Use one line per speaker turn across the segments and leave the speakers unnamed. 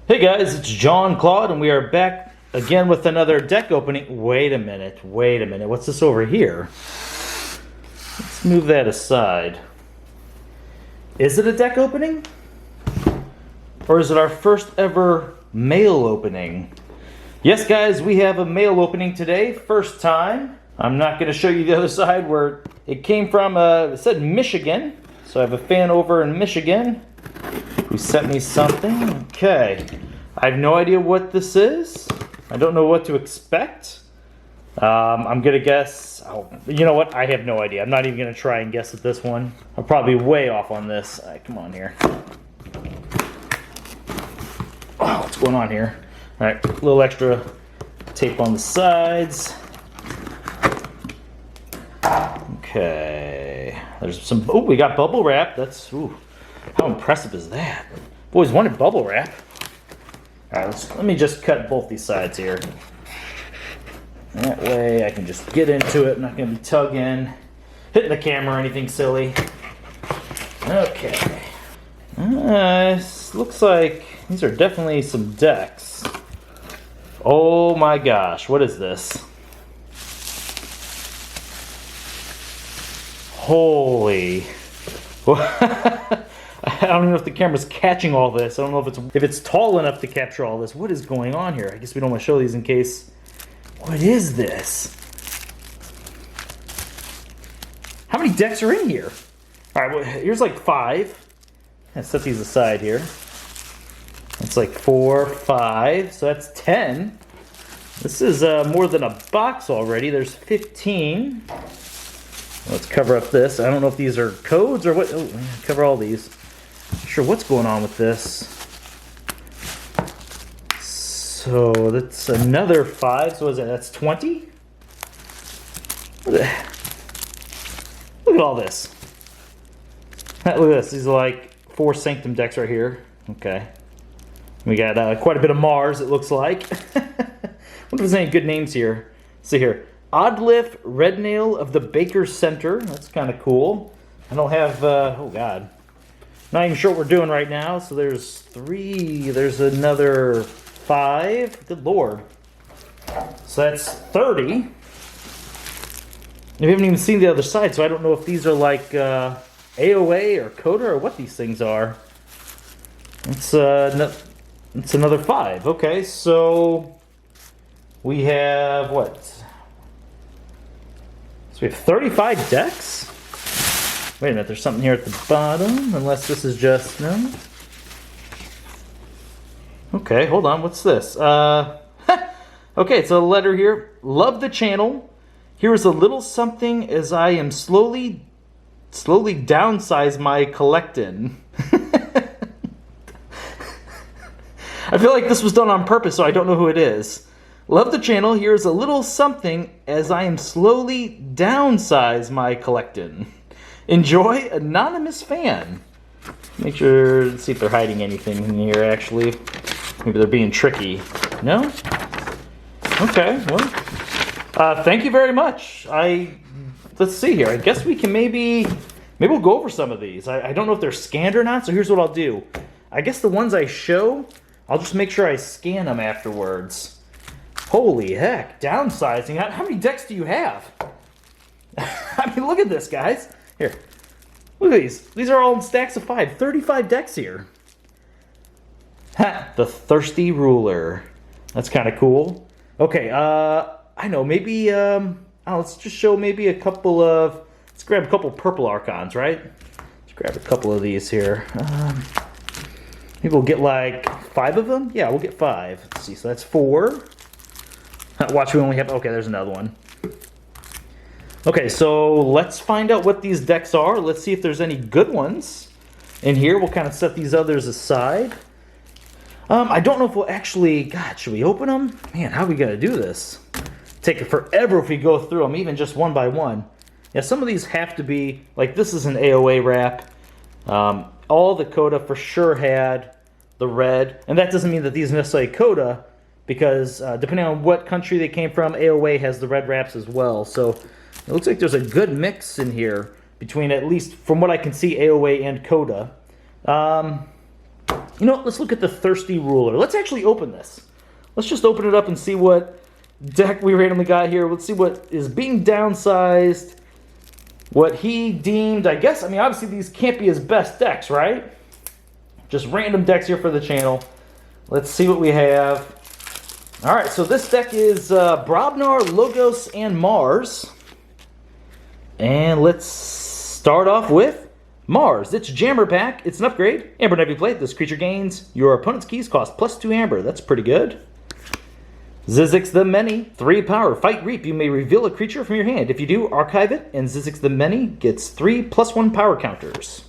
Hey guys, it's John Claude, and we are back again with another deck opening. Wait a minute, what's this over here? Let's move that aside. Is it a deck opening? Or is it our first ever mail opening? Yes guys, we have a mail opening today, first time. I'm not going to show you the other side where it came from. It said Michigan, so I have a fan over in Michigan who sent me something. Okay, I have no idea what this is. I don't know what to expect. I'm gonna guess. Oh, you know what? I have no idea. I'm not even gonna try and guess at this one. I'll probably be way off on this. All right, come on here. Oh, what's going on here? All right, a little extra tape on the sides. Okay, there's some. Oh, we got bubble wrap. That's ooh. How impressive is that? I've always wanted bubble wrap. All right, let me just cut both these sides here. That way I can just get into it. I'm not going to be tugging, hitting the camera or anything silly. Okay. Looks like these are definitely some decks. Oh my gosh, what is this? Holy. I don't even know if the camera's catching all this. I don't know if it's tall enough to capture all this. What is going on here? I guess we don't want to show these in case. What is this? How many decks are in here? All right, well, here's like 5. Let's set these aside here. That's like 4, 5, so that's 10. This is more than a box already. There's 15. Let's cover up this. I don't know if these are codes or what. Oh, cover all these. Not sure what's going on with this. So that's another 5. So what is that? That's 20? Look at all this. Look at this. These are like 4 Sanctum decks right here. Okay. We got quite a bit of Mars, it looks like. Wonder if there's any good names here. Let's see here. Oddliff Rednail of the Baker Center. That's kind of cool. I don't have, oh god. Not even sure what we're doing right now. So there's 3. There's another 5. Good lord. So that's 30. We haven't even seen the other side, so I don't know if these are like AOA or Coda or what these things are. It's another 5. Okay, so we have what? So we have 35 decks? Wait a minute, there's something here at the bottom, unless this is just, no? Okay, hold on, what's this? Okay, it's a letter here. Love the channel. Here is a little something as I am slowly downsize my collectin'. I feel like this was done on purpose, so I don't know who it is. Love the channel. Here's a little something as I am slowly downsize my collectin'. Enjoy, anonymous fan. Make sure to see if they're hiding anything in here, actually. Maybe they're being tricky. No? Okay, well. Thank you very much. Let's see here. I guess we can maybe we'll go over some of these. I don't know if they're scanned or not, so here's what I'll do. I guess the ones I show, I'll just make sure I scan them afterwards. Holy heck, downsizing. How many decks do you have? I mean, look at this, guys. Here, look at these. These are all in stacks of 5. 35 decks here. Ha, the Thirsty Ruler. That's kind of cool. Okay, I know, maybe, let's just show maybe a couple of, let's grab a couple purple Archons, right? Let's grab a couple of these here. Maybe we'll get like 5 of them? Yeah, we'll get 5. Let's see, so that's 4. Watch, we only have, okay, there's another one. Okay, so let's find out what these decks are. Let's see if there's any good ones in here. We'll kind of set these others aside. I don't know if we'll actually, God, should we open them? Man, how are we going to do this? Take it forever if we go through them, even just one by one. Yeah, some of these have to be, like this is an AOA wrap. All the Coda for sure had the red. And that doesn't mean that these are necessarily Coda, because depending on what country they came from, AOA has the red wraps as well. So it looks like there's a good mix in here between, at least from what I can see, AOA and Coda. You know what? Let's look at the Thirsty Ruler. Let's actually open this. Let's just open it up and see what deck we randomly got here. Let's see what is being downsized. What he deemed, I guess, I mean, obviously these can't be his best decks, right? Just random decks here for the channel. Let's see what we have. All right, so this deck is Brobnar, Logos, and Mars. And let's start off with Mars. It's Jammer Pack. It's an upgrade. Amber Navy Plate. This creature gains your opponent's keys cost +2 Amber. That's pretty good. Zizix the Many, 3 power. Fight Reap. You may reveal a creature from your hand. If you do, archive it, and Zizix the Many gets 3 +1 power counters.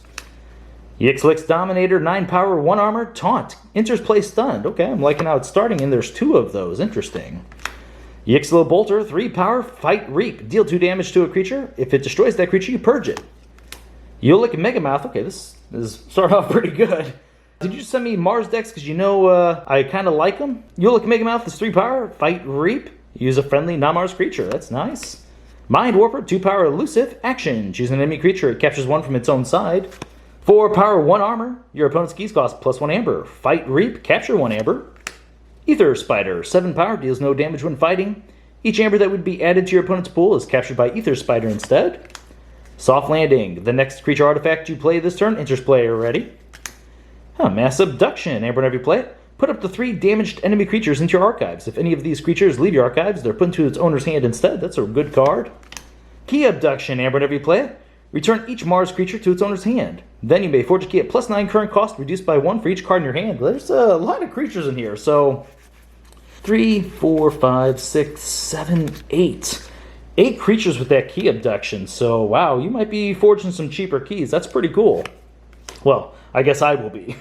Yixlix Dominator, 9 power, 1 armor, Taunt. Enters play stunned. Okay, I'm liking how it's starting, and there's 2 of those. Interesting. Yixlo Bolter, 3 power, Fight Reap. Deal 2 damage to a creature. If it destroys that creature, you purge it. Yulik Megamouth. Okay, this is starting off pretty good. Did you send me Mars decks because you know I kind of like them? Yulik Megamouth is 3 power, Fight Reap. Use a friendly non-Mars creature. That's nice. Mind Warper, 2 power, Elusive. Action. Choose an enemy creature. It captures 1 from its own side. 4 power, 1 armor. Your opponent's keys cost +1 Amber. Fight Reap. Capture 1 Amber. Ether Spider, 7 power. Deals no damage when fighting. Each Amber that would be added to your opponent's pool is captured by Ether Spider instead. Soft Landing. The next creature artifact you play this turn enters play already. Mass Abduction. Amber Navy Plate. Put up to 3 damaged enemy creatures into your archives. If any of these creatures leave your archives, they're put into its owner's hand instead. That's a good card. Key Abduction. Amber Navy Plate. Return each Mars creature to its owner's hand. Then you may forge a key at +9 current cost, reduced by 1 for each card in your hand. There's a lot of creatures in here. So 3, 4, 5, 6, 7, 8. 8 creatures with that Key Abduction. So wow, you might be forging some cheaper keys. That's pretty cool. Well, I guess I will be.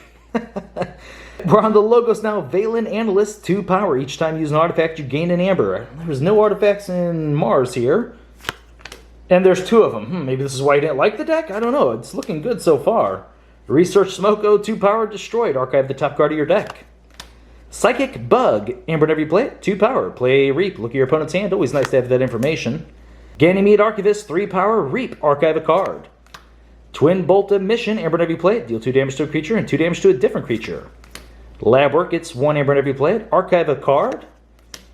We're on the Logos now. Valen Analyst, 2 power. Each time you use an artifact, you gain an Amber. There's no artifacts in Mars here. And there's 2 of them. Maybe this is why you didn't like the deck? I don't know. It's looking good so far. Research Smoko, 2 power, destroyed. Archive the top card of your deck. Psychic Bug. Amber Navy Plate, 2 power. Play Reap. Look at your opponent's hand. Always nice to have that information. Ganymede Archivist, 3 power. Reap. Archive a card. Twin Bolt Mission. Amber Navy Plate. Deal 2 damage to a creature and 2 damage to a different creature. Lab Work. It's 1 Amber Navy Plate. Archive a card.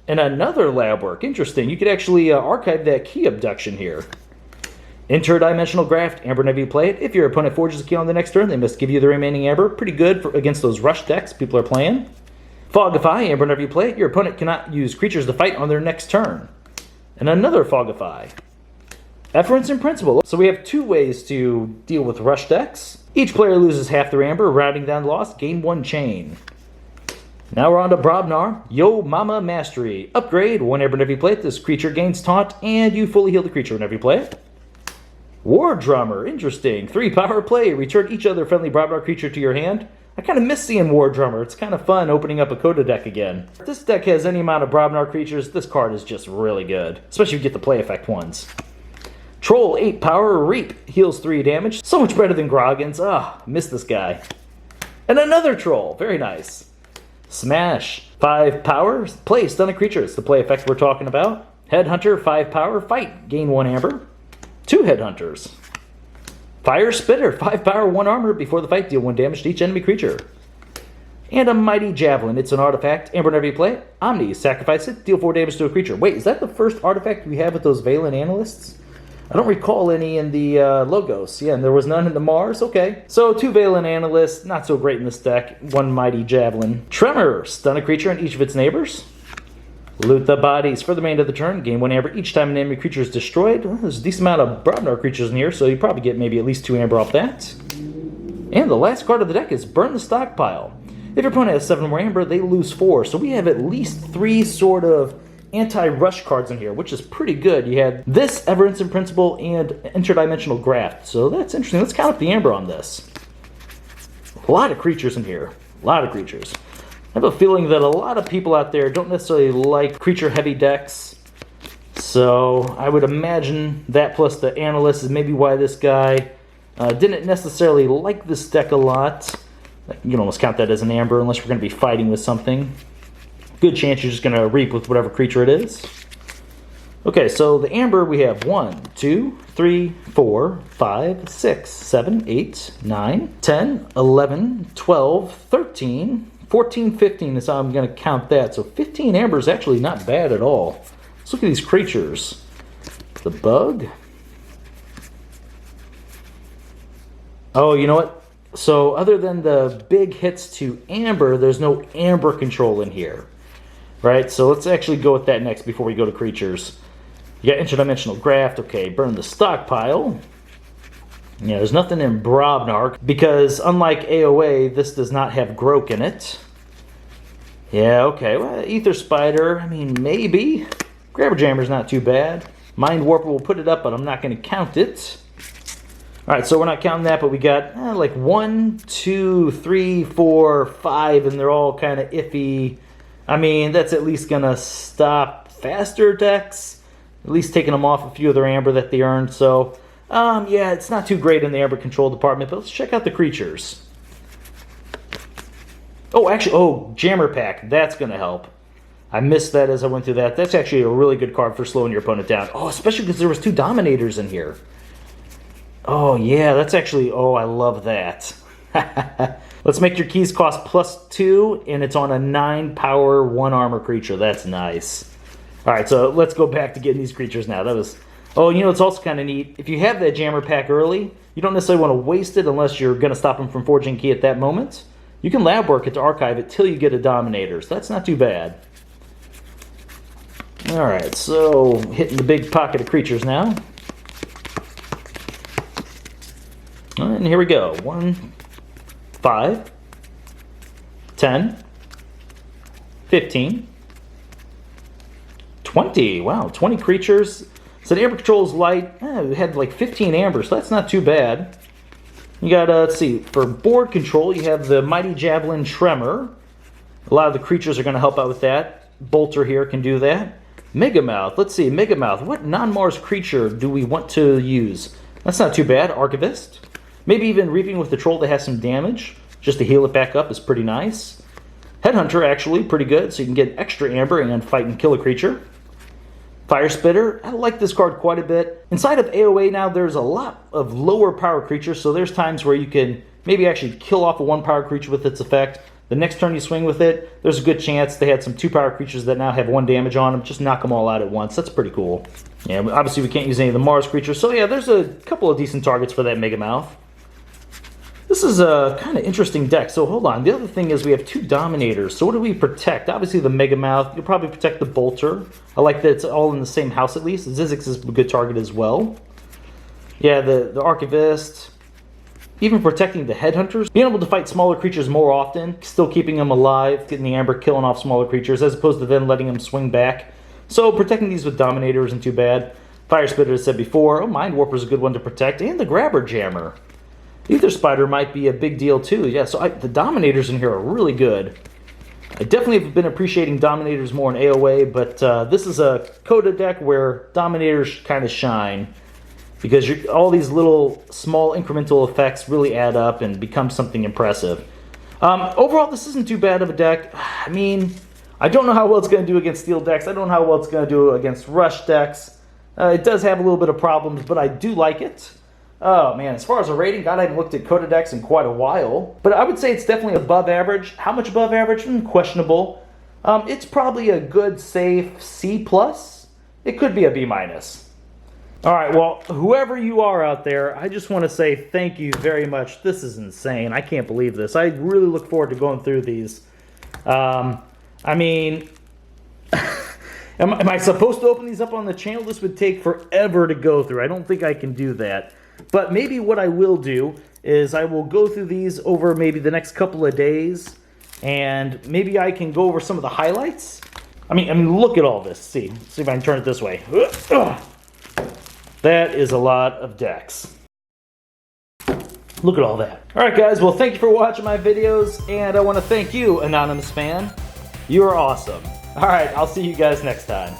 And another Lab Work. Interesting. You could actually archive that Key Abduction here. Interdimensional Graft. Amber Navy Plate. If your opponent forges a key on the next turn, they must give you the remaining Amber. Pretty good against those rush decks people are playing. Fogify. Amber Navy Plate. Your opponent cannot use creatures to fight on their next turn. And another Fogify. Efference in Principle. So we have 2 ways to deal with rush decks. Each player loses half their Amber, rounding down the loss, gain 1 chain. Now we're on to Brobnar. Yo Mama Mastery. Upgrade. 1 Amber Navy Plate. This creature gains taunt, and you fully heal the creature whenever you play it. War Drummer. Interesting. 3 power. Play. Return each other friendly Brobnar creature to your hand. I kind of miss seeing War Drummer. It's kind of fun opening up a Coda deck again. If this deck has any amount of Brobnar creatures, this card is just really good. Especially if you get the play effect ones. Troll, 8 power, Reap. Heals 3 damage. So much better than Groggins. Miss this guy. And another Troll. Very nice. Smash, 5 power. Play, stun a creature. It's the play effect we're talking about. Headhunter, 5 power. Fight, gain 1 Amber. 2 Headhunters. Fire Spitter, 5 power, 1 armor. Before the fight, deal 1 damage to each enemy creature. And a Mighty Javelin. It's an artifact. Amber Navy Plate. Omni, sacrifice it. Deal 4 damage to a creature. Wait, is that the first artifact we have with those Valen Analysts? I don't recall any in the Logos. Yeah, and there was none in the Mars. Okay. So 2 Valen Analysts. Not so great in this deck. 1 Mighty Javelin. Tremor. Stun a creature and each of its neighbors. Loot the bodies for the remainder of the turn. Gain 1 Amber each time an enemy creature is destroyed. Well, there's a decent amount of Brobnar creatures in here, so you probably get maybe at least 2 Amber off that. And the last card of the deck is Burn the Stockpile. If your opponent has 7 more Amber, they lose 4. So we have at least 3 sort of anti-rush cards in here, which is pretty good. You had this, Everence in Principle, and Interdimensional Graft. So that's interesting. Let's count up the Amber on this. A lot of creatures in here. A lot of creatures. I have a feeling that a lot of people out there don't necessarily like creature-heavy decks. So I would imagine that plus the Analyst is maybe why this guy didn't necessarily like this deck a lot. You can almost count that as an Amber unless we're going to be fighting with something. Good chance you're just going to reap with whatever creature it is. Okay, so the amber we have 1, 2, 3, 4, 5, 6, 7, 8, 9, 10, 11, 12, 13, 14, 15 is how I'm going to count that. So 15 amber is actually not bad at all. Let's look at these creatures. The bug. Oh, you know what? So other than the big hits to amber, there's no amber control in here. Right? So let's actually go with that next before we go to creatures. You got interdimensional graft. Okay, burn the stockpile. Yeah, there's nothing in Brobnar because unlike AOA, this does not have Grok in it. Yeah, okay. Well, Ether Spider, I mean, maybe. Grabber Jammer's not too bad. Mind Warper will put it up, but I'm not going to count it. Alright, so we're not counting that, but we got like 1, 2, 3, 4, 5, and they're all kind of iffy. I mean, that's at least going to stop faster decks. At least taking them off a few of their amber that they earned. So, yeah, it's not too great in the amber control department, but let's check out the creatures. Oh, actually, Jammer Pack. That's going to help. I missed that as I went through that. That's actually a really good card for slowing your opponent down. Oh, especially because there was 2 Dominators in here. Oh, yeah, that's actually... Oh, I love that. Let's make your keys cost +2, and it's on a 9 power, 1 armor creature. That's nice. Alright, so let's go back to getting these creatures now. That was... Oh, you know, it's also kind of neat. If you have that Jammer Pack early, you don't necessarily want to waste it unless you're going to stop them from forging key at that moment. You can lab work it to archive it till you get a Dominator, so that's not too bad. Alright, so hitting the big pocket of creatures now. And here we go. 1, 5, 10, 15, 20. Wow, 20 creatures. So the amber control is light. We had like 15 amber, so that's not too bad. You got, let's see, for board control, you have the Mighty Javelin Tremor. A lot of the creatures are going to help out with that. Bolter here can do that. Megamouth. Let's see, Megamouth. What non-Mars creature do we want to use? That's not too bad. Archivist. Maybe even Reaping with the Troll that has some damage. Just to heal it back up is pretty nice. Headhunter, actually, pretty good. So you can get extra amber and fight and kill a creature. Fire Spitter, I like this card quite a bit. Inside of AOA now, there's a lot of lower power creatures, so there's times where you can maybe actually kill off a 1 power creature with its effect. The next turn you swing with it, there's a good chance they had some 2 power creatures that now have 1 damage on them. Just knock them all out at once. That's pretty cool. Yeah, obviously we can't use any of the Mars creatures, so yeah, there's a couple of decent targets for that Megamouth. This is a kind of interesting deck. So hold on. The other thing is we have 2 Dominators. So what do we protect? Obviously the Megamouth. You'll probably protect the Bolter. I like that it's all in the same house at least. Zizix is a good target as well. Yeah, the Archivist. Even protecting the Headhunters. Being able to fight smaller creatures more often. Still keeping them alive. Getting the amber, killing off smaller creatures. As opposed to then letting them swing back. So protecting these with Dominator isn't too bad. Fire Spitter, as said before. Oh, Mind Warper is a good one to protect. And the Grabber Jammer. Ether Spider might be a big deal too. Yeah, so the Dominators in here are really good. I definitely have been appreciating Dominators more in AOA, but this is a Coda deck where Dominators kind of shine. Because all these little small incremental effects really add up and become something impressive. Overall, this isn't too bad of a deck. I mean, I don't know how well it's going to do against steel decks. I don't know how well it's going to do against rush decks. It does have a little bit of problems, but I do like it. Oh man, as far as a rating, God, I haven't looked at Coda decks in quite a while. But I would say it's definitely above average. How much above average? Questionable. It's probably a good, safe C+. It could be a B-. Alright, well, whoever you are out there, I just want to say thank you very much. This is insane. I can't believe this. I really look forward to going through these. I mean... Am I supposed to open these up on the channel? This would take forever to go through. I don't think I can do that. But maybe what I will do is I will go through these over maybe the next couple of days. And maybe I can go over some of the highlights. I mean, look at all this. See if I can turn it this way. That is a lot of decks. Look at all that. Alright guys, well thank you for watching my videos. And I want to thank you, Anonymous Fan. You are awesome. Alright, I'll see you guys next time.